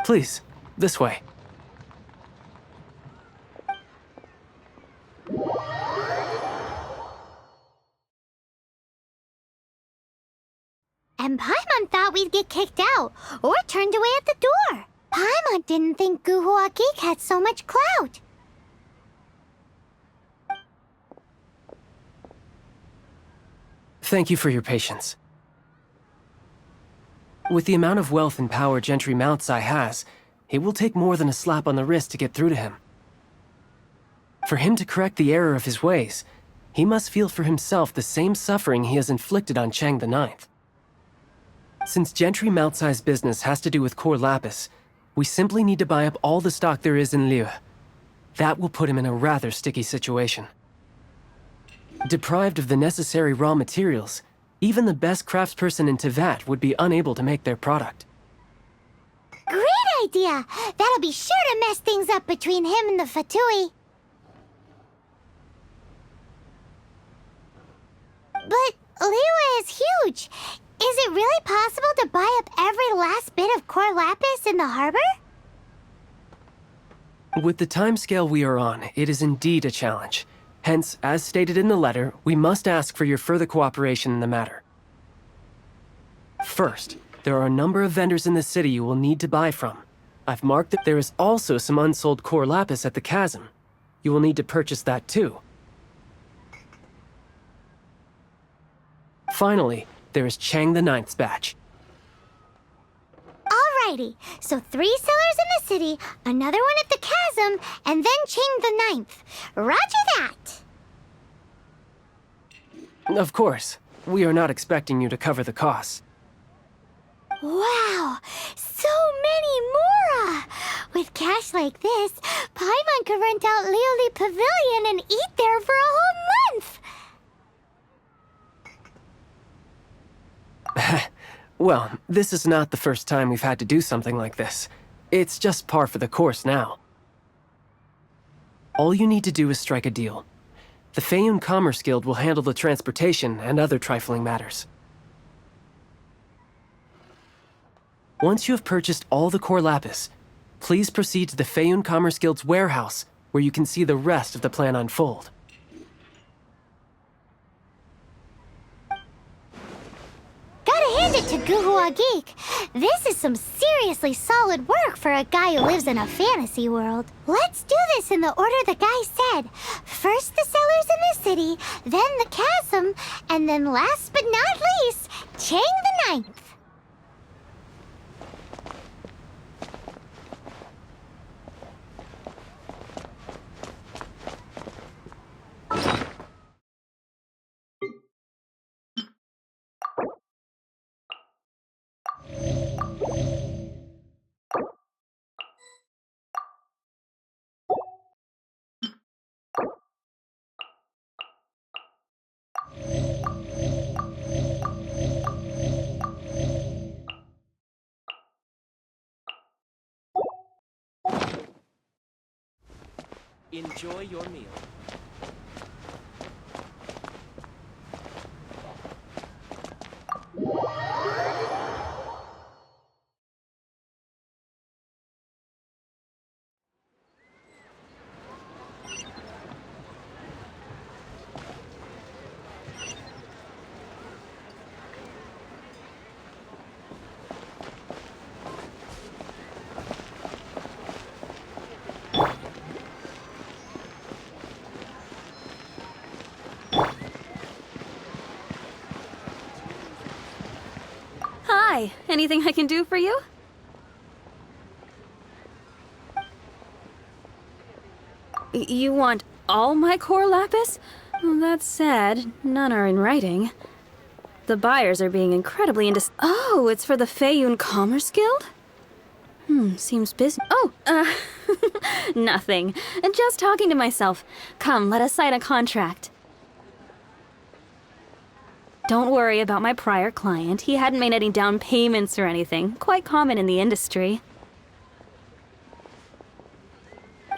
Please, this way. And Paimon thought we'd get kicked out, or turned away at the door. Paimon didn't think Guhua Geek had so much clout. Thank you for your patience. With the amount of wealth and power Gentry Moutsai has, it will take more than a slap on the wrist to get through to him. For him to correct the error of his ways, he must feel for himself the same suffering he has inflicted on Chang the Ninth. Since Gentry Moutsai's business has to do with core lapis, we simply need to buy up all the stock there is in Liyue. That will put him in a rather sticky situation. Deprived of the necessary raw materials, even the best craftsperson in Teyvat would be unable to make their product. Great idea! That'll be sure to mess things up between him and the Fatui. But Liyue is huge. Is it really possible to buy up every last bit of core lapis in the harbor? With the timescale we are on, it is indeed a challenge. Hence, as stated in the letter, we must ask for your further cooperation in the matter. First, there are a number of vendors in the city you will need to buy from. I've marked that there is also some unsold core lapis at the chasm. You will need to purchase that too. Finally, there is Chang the Ninth's batch. Alrighty, so 3 sellers in the city, another one at the chasm, and then Chang the Ninth. Roger that! Of course, we are not expecting you to cover the costs. Wow, so many mora! With cash like this, Paimon could rent out Lioli Pavilion and eat there for a whole month! Well, this is not the first time we've had to do something like this. It's just par for the course now. All you need to do is strike a deal. The Feiyun Commerce Guild will handle the transportation and other trifling matters. Once you have purchased all the core lapis, please proceed to the Feiyun Commerce Guild's warehouse, where you can see the rest of the plan unfold. Gotta hand it to Guhua Geek. This is some seriously solid work for a guy who lives in a fantasy world. Let's do this in the order the guy said. First the sellers in the city, then the chasm, and then last but not least, Chang the Ninth. Enjoy your meal. Hi, anything I can do for you? You want all my core lapis? Well, that's sad. None are in writing. The buyers are being incredibly Oh, it's for the Feiyun Commerce Guild? Seems busy. Oh, nothing. Just talking to myself. Come, let us sign a contract. Don't worry about my prior client. He hadn't made any down payments or anything. Quite common in the industry.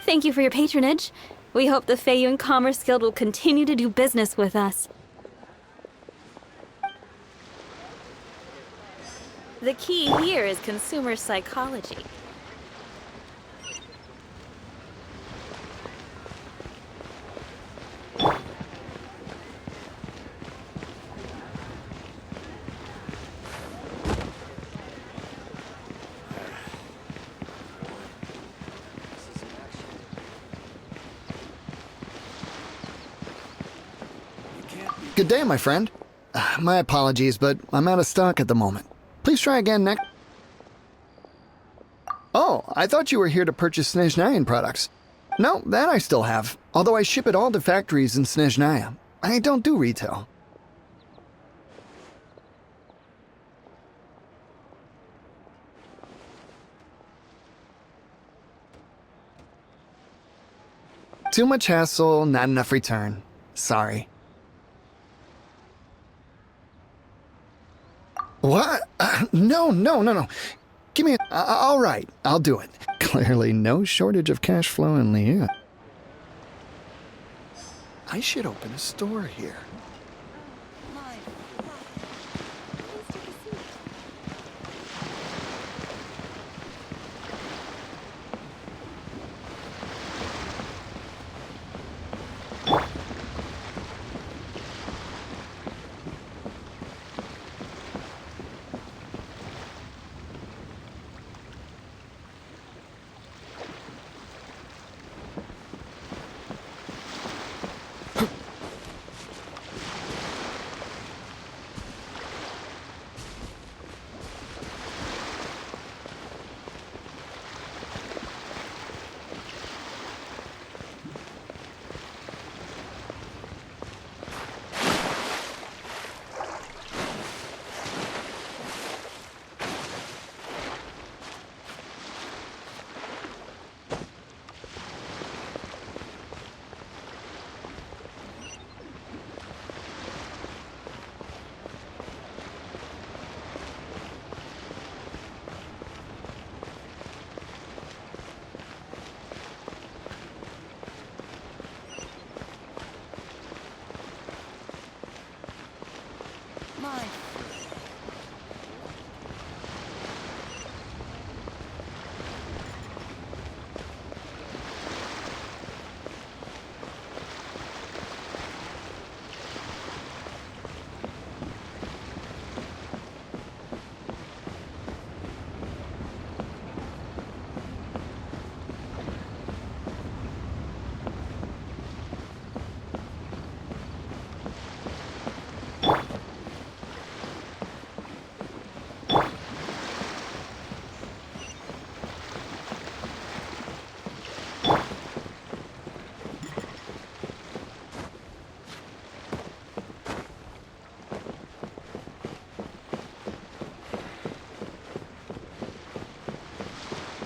Thank you for your patronage. We hope the Feiyun Commerce Guild will continue to do business with us. The key here is consumer psychology. Good day, my friend. My apologies, but I'm out of stock at the moment. Please try again next. Oh, I thought you were here to purchase Snezhnayan products. No, that I still have, although I ship it all to factories in Snezhnaya. I don't do retail. Too much hassle, not enough return. Sorry. What? No. Give me all right, I'll do it. Clearly no shortage of cash flow in Liu. I should open a store here.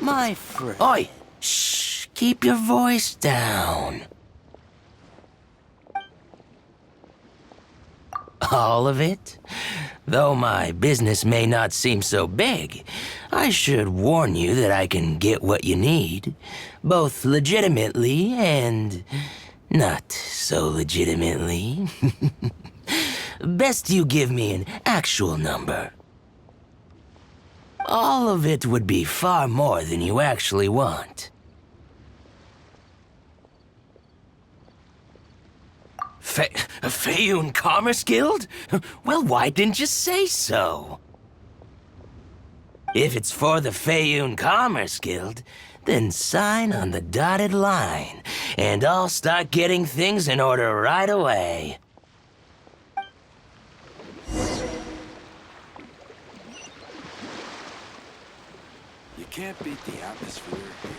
My friend. Oi! Shh! Keep your voice down. All of it? Though my business may not seem so big, I should warn you that I can get what you need, both legitimately and not so legitimately. Best you give me an actual number. All of it would be far more than you actually want. Faeyun Commerce Guild? Well, why didn't you say so? If it's for the Faeyun Commerce Guild, then sign on the dotted line, and I'll start getting things in order right away. You can't beat the atmosphere here.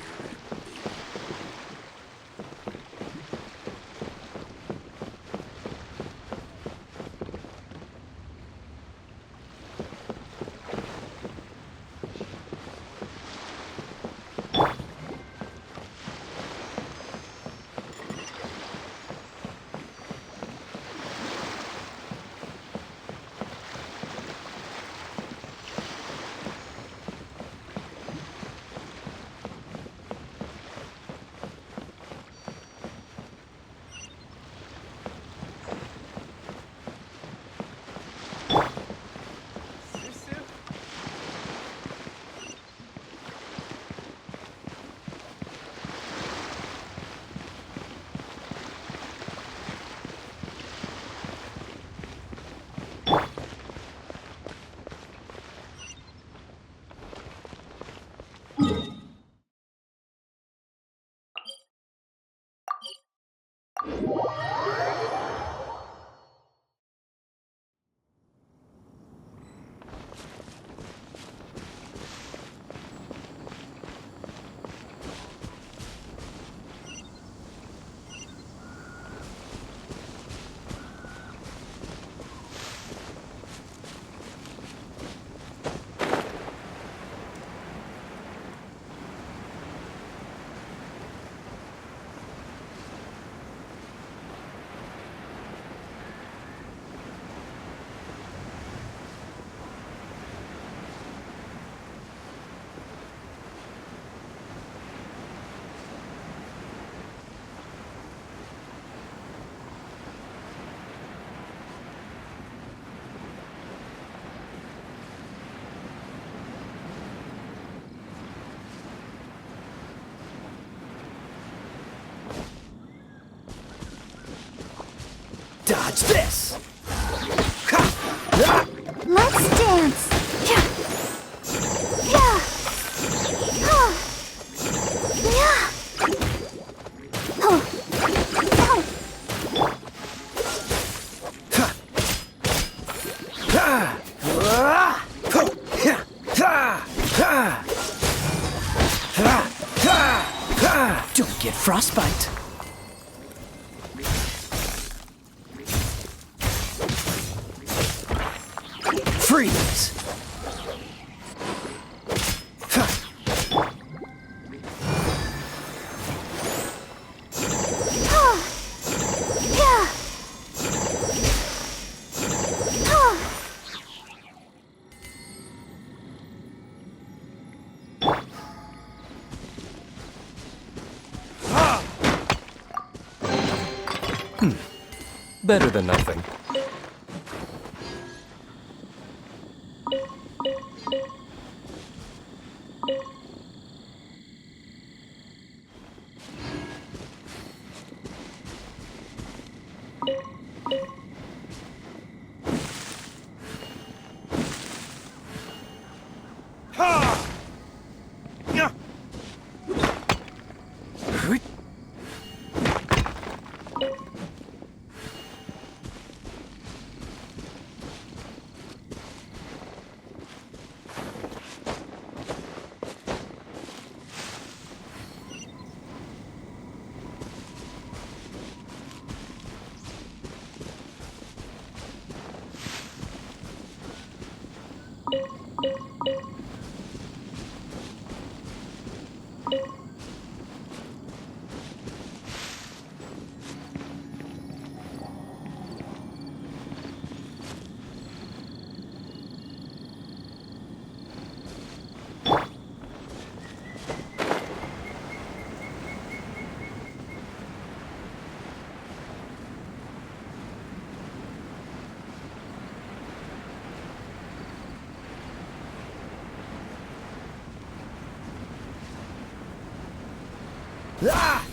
Dodge this! Let's dance. Yeah. Yeah. Oh. Oh. Don't get frostbite. Freeze! Yeah. Oh. Better than nothing. Ah!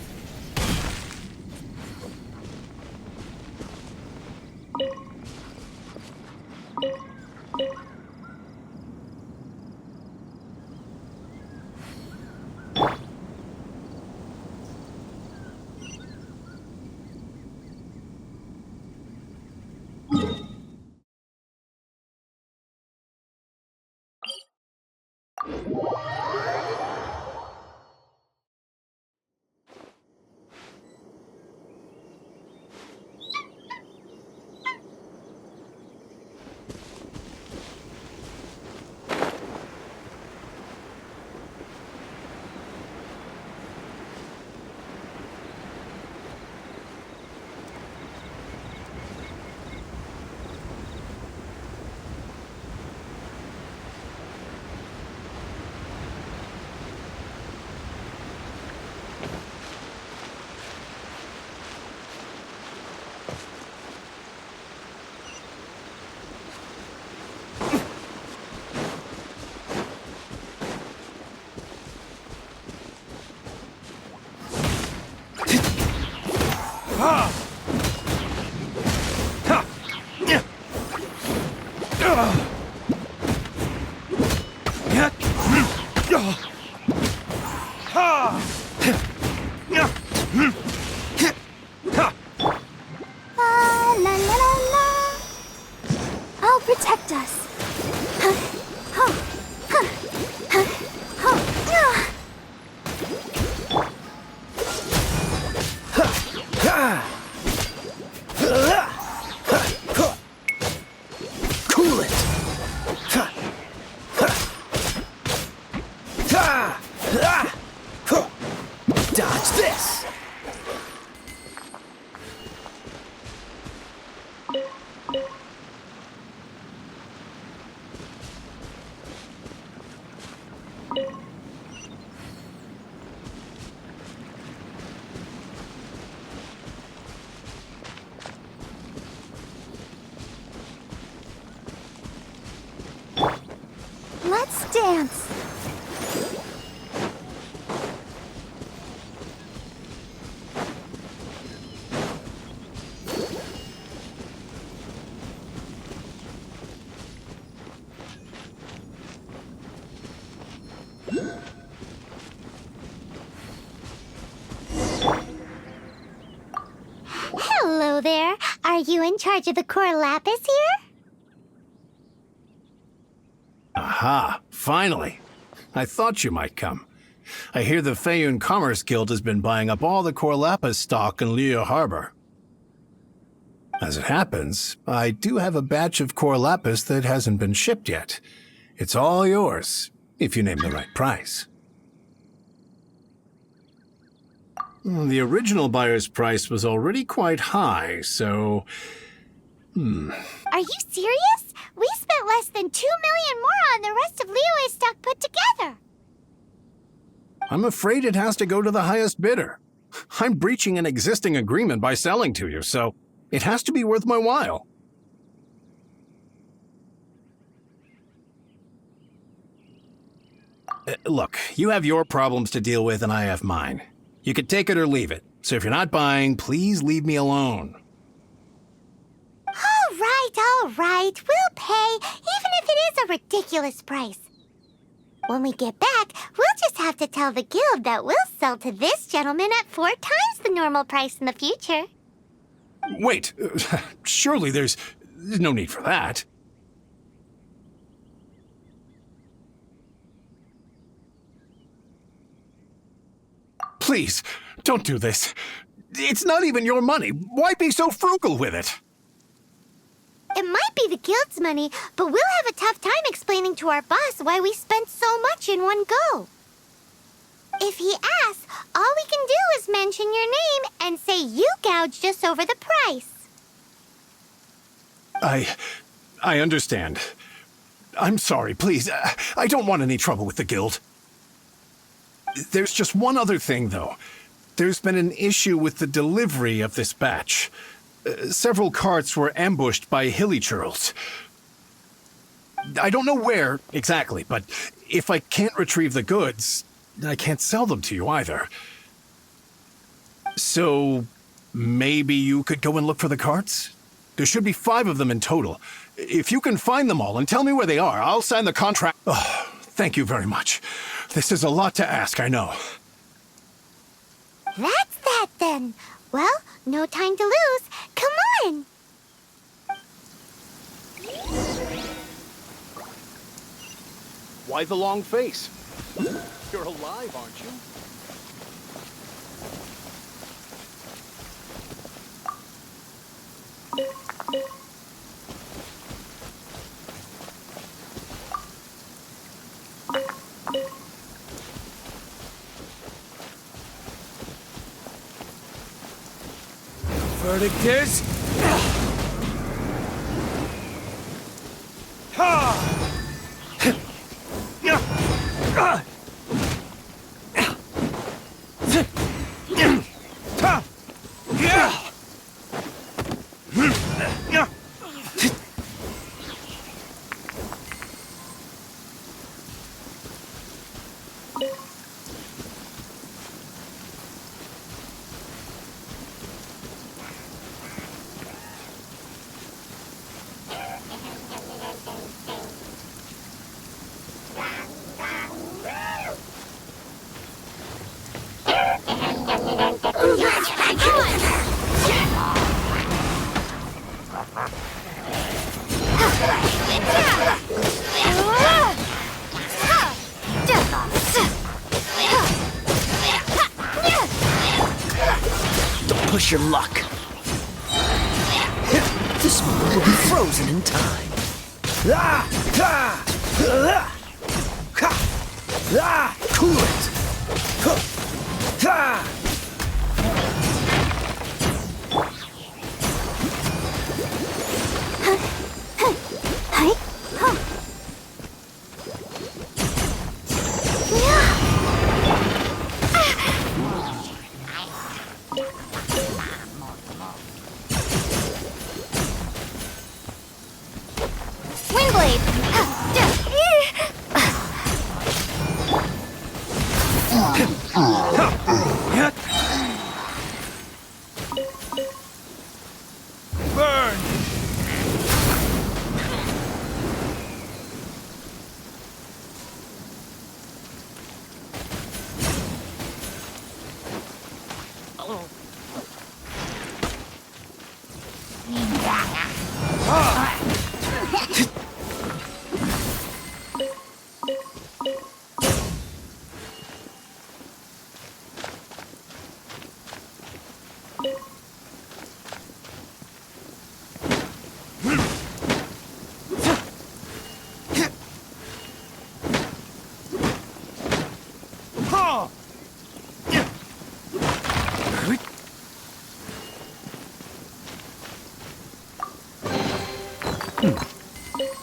La la la la. I'll protect us. Huh. Huh. Huh. Huh. Huh. Cool it! Dodge this! Let's dance. charge of the core lapis here? Aha, finally. I thought you might come. I hear the Feiyun Commerce Guild has been buying up all the core lapis stock in Liu Harbor. As it happens, I do have a batch of core lapis that hasn't been shipped yet. It's all yours, if you name the right price. The original buyer's price was already quite high, so... Are you serious? We spent less than 2 million more on the rest of Liyue's stock put together. I'm afraid it has to go to the highest bidder. I'm breaching an existing agreement by selling to you, so it has to be worth my while. Look, you have your problems to deal with and I have mine. You could take it or leave it. So if you're not buying, please leave me alone. All right. We'll pay, even if it is a ridiculous price. When we get back, we'll just have to tell the guild that we'll sell to this gentleman at 4 times the normal price in the future. Wait, surely there's no need for that. Please, don't do this. It's not even your money. Why be so frugal with it? It might be the guild's money, but we'll have a tough time explaining to our boss why we spent so much in one go. If he asks, all we can do is mention your name and say you gouged us over the price. I understand. I'm sorry, please. I don't want any trouble with the guild. There's just one other thing, though. There's been an issue with the delivery of this batch. Several carts were ambushed by hilly churls. I don't know where exactly, but if I can't retrieve the goods, I can't sell them to you either. So, maybe you could go and look for the carts? There should be 5 of them in total. If you can find them all and tell me where they are, I'll sign the contract. Oh, thank you very much. This is a lot to ask, I know. That's that then. Well, no time to lose. Come on! Why the long face? You're alive, aren't you? Verdict is... Push your luck. This one will be frozen in time. Cool it. Burn!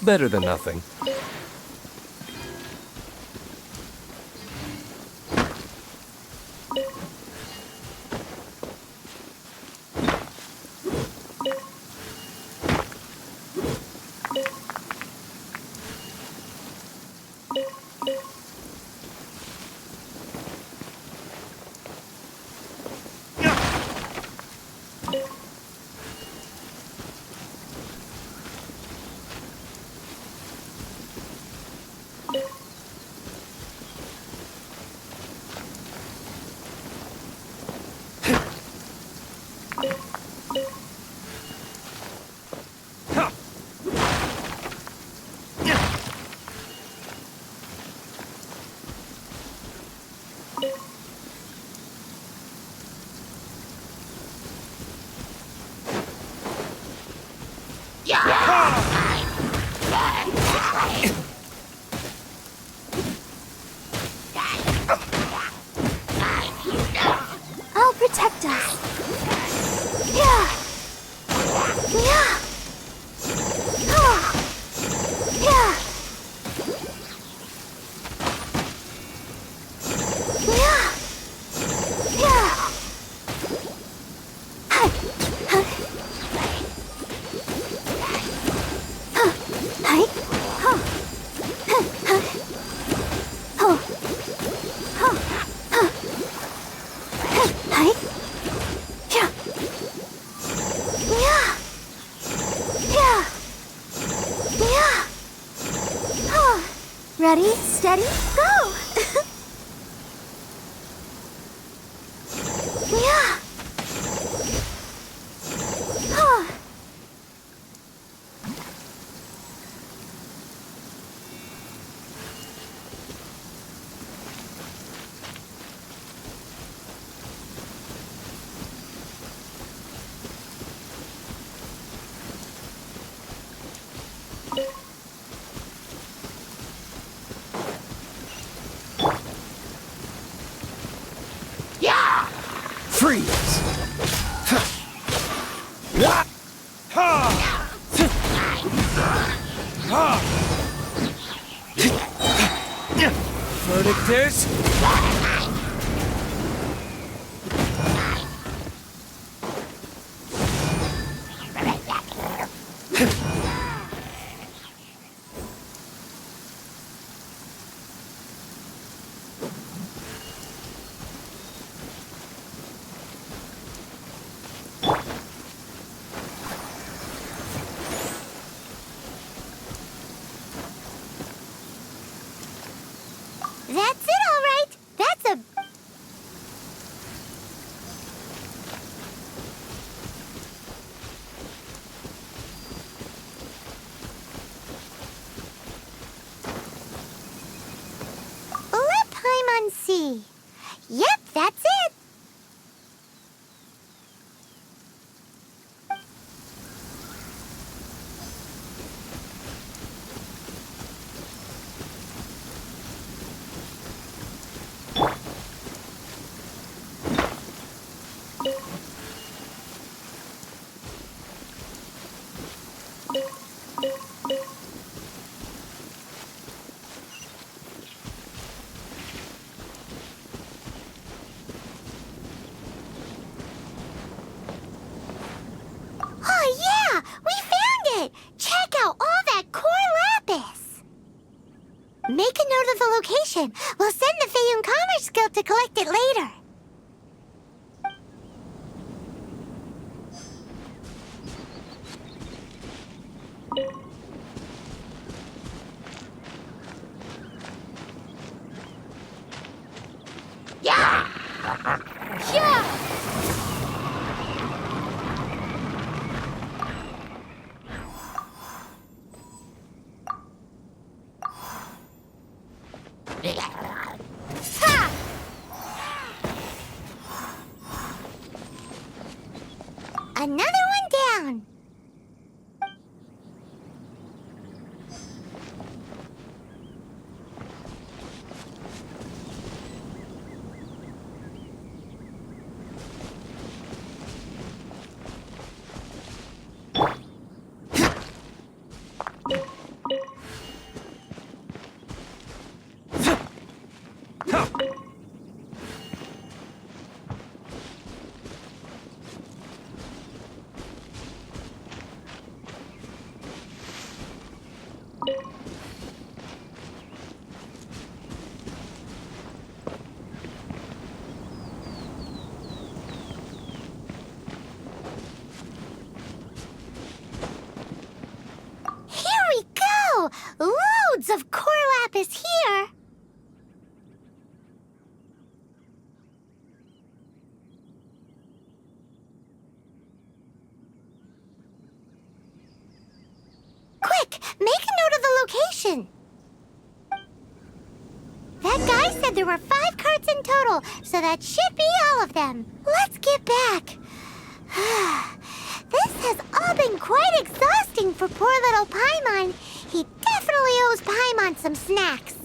Better than nothing. I'll protect us. Yeah. Yeah. Oh. Yeah. Yeah. Yeah. Hi. Huh. Huh. Hi. Huh. Huh. Huh. Oh. Huh. Huh. Hi. Yeah. Yeah. Yeah. Yeah. Oh. Ready, steady, go. Yeah. Oh. Freeze! Verdict is... That's it, all right. That's a... Lip Paimon C. Yep, that's it. Oh, yeah! We found it! Check out all that core lapis! Make a note of the location. We'll send the Feiyun Commerce Guild to collect it later. Yeah! Yeah! Ha! Another one down. Loads of core lapis here! Quick, make a note of the location! That guy said there were 5 carts in total, so that should be all of them. Let's get back. This has all been quite exhausting for poor little Paimon. He definitely owes Paimon some snacks.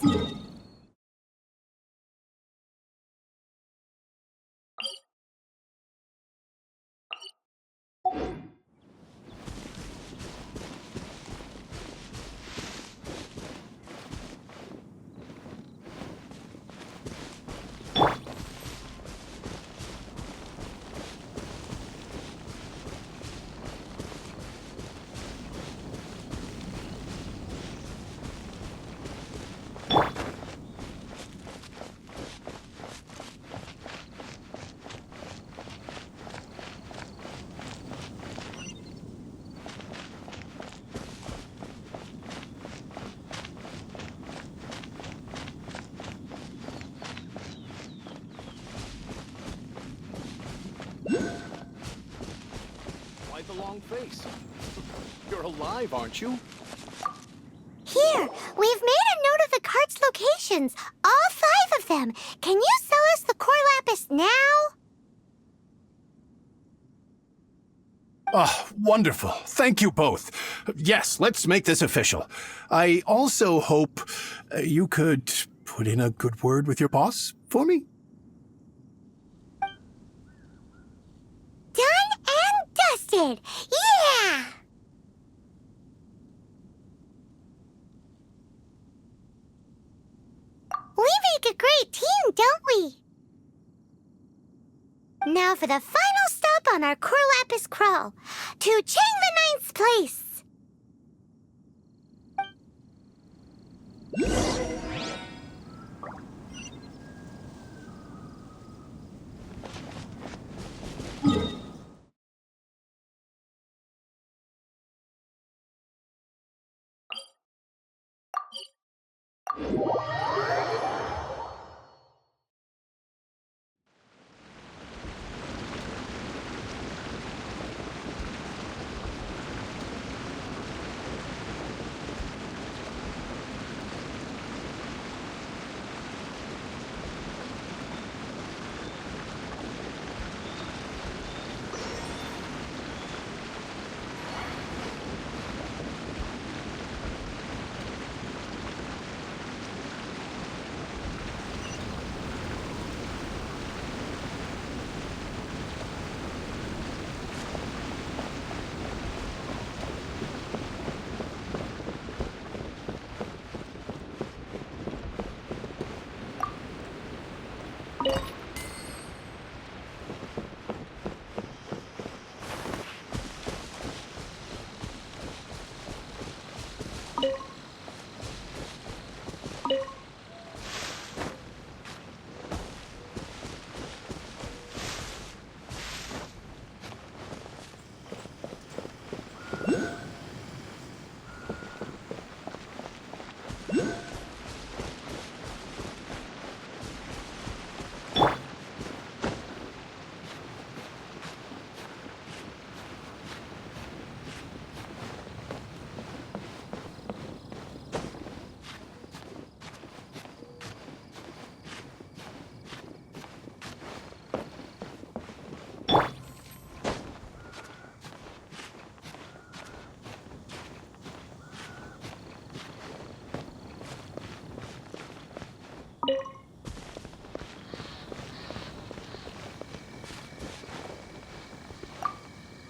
Why the long face? You're alive, aren't you? Here, we've made a note of the cart's locations. All 5 of them. Can you sell us the core lapis now? Oh, wonderful. Thank you both. Yes, let's make this official. I also hope you could put in a good word with your boss for me. Done and dusted! Yeah! We make a great team, don't we? Now for the final stop on our core lapis crawl, to Chang the Ninth's place.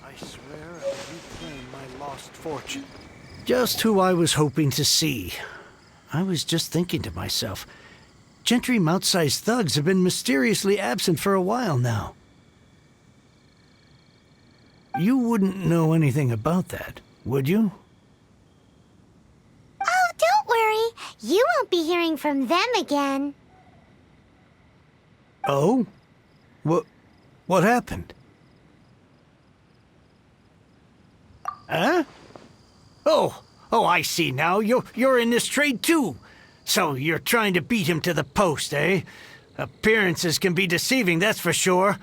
I swear I'll reclaim my lost fortune. Just who I was hoping to see. I was just thinking to myself, Gentry Mount-sized thugs have been mysteriously absent for a while now. You wouldn't know anything about that, would you? Oh, don't worry. You won't be hearing from them again. Oh? What happened? Huh? Oh, Oh, I see now. You're in this trade too. So you're trying to beat him to the post, eh? Appearances can be deceiving, that's for sure.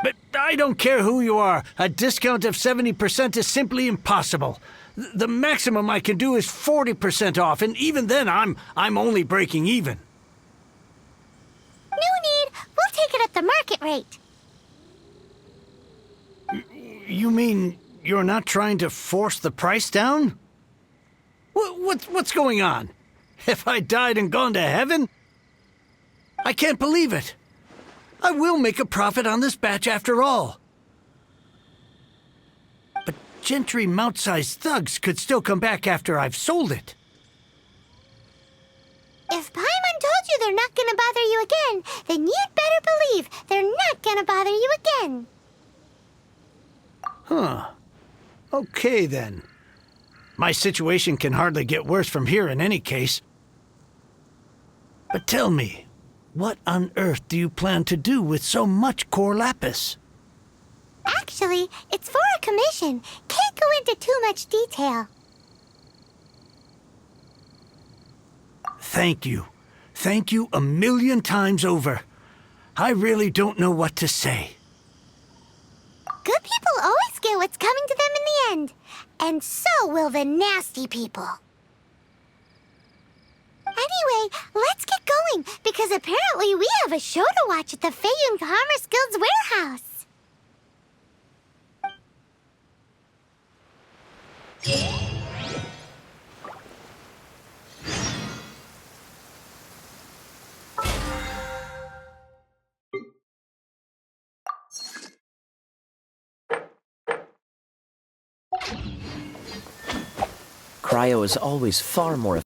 But I don't care who you are. A discount of 70% is simply impossible. The maximum I can do is 40% off, and even then I'm only breaking even. No need. We'll take it at the market rate. You mean you're not trying to force the price down? What's going on? Have I died and gone to heaven? I can't believe it. I will make a profit on this batch after all. But Gentry mount-sized thugs could still come back after I've sold it. If Paimon told you they're not gonna bother you again, then you'd better believe they're not gonna bother you again. Huh. Okay, then. My situation can hardly get worse from here in any case. But tell me, what on earth do you plan to do with so much core lapis? Actually, it's for a commission. Can't go into too much detail. Thank you. Thank you a million times over. I really don't know what to say. Good people always get what's coming to them in the end. And so will the nasty people. Anyway, let's get going, because apparently we have a show to watch at the Feiyun Commerce Guild's warehouse. Cryo is always far more